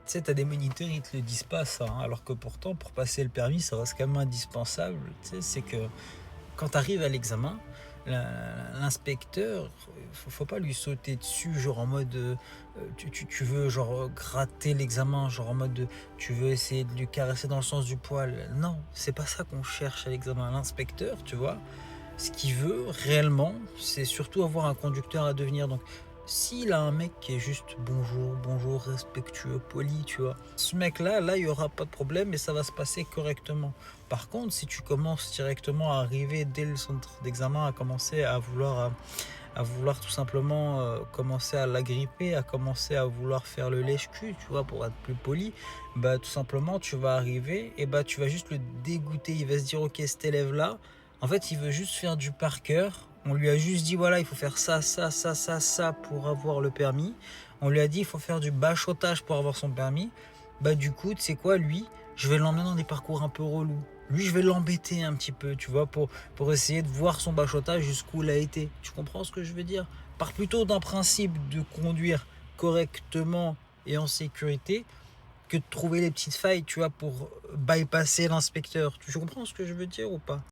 Tu sais, t'as des moniteurs, ils te le disent pas ça, hein, alors que pourtant, pour passer le permis, ça reste quand même indispensable. Tu sais, c'est que quand tu arrives à l'examen, l'inspecteur, faut pas lui sauter dessus, genre en mode, tu veux genre gratter l'examen, genre en mode, tu veux essayer de lui caresser dans le sens du poil. Non, c'est pas ça qu'on cherche à l'examen. L'inspecteur, tu vois, ce qu'il veut réellement, c'est surtout avoir un conducteur à devenir. Donc, s'il a un mec qui est juste bonjour, bonjour, respectueux, poli, tu vois, ce mec-là, là, il n'y aura pas de problème et ça va se passer correctement. Par contre, si tu commences directement à arriver dès le centre d'examen, à commencer à vouloir tout simplement commencer à l'agripper, à commencer à vouloir faire le lèche-cul, tu vois, pour être plus poli, bah tout simplement, tu vas arriver et bah tu vas juste le dégoûter. Il va se dire, ok, cet élève-là, en fait, il veut juste faire du par cœur. On lui a juste dit, voilà, il faut faire ça, ça, ça, ça, ça pour avoir le permis. On lui a dit, il faut faire du bachotage pour avoir son permis. Bah du coup, tu sais quoi, lui, je vais l'emmener dans des parcours un peu relous. Lui, je vais l'embêter un petit peu, tu vois, pour essayer de voir son bachotage jusqu'où il a été. Tu comprends ce que je veux dire? Part plutôt d'un principe de conduire correctement et en sécurité que de trouver les petites failles, tu vois, pour bypasser l'inspecteur. Tu comprends ce que je veux dire ou pas?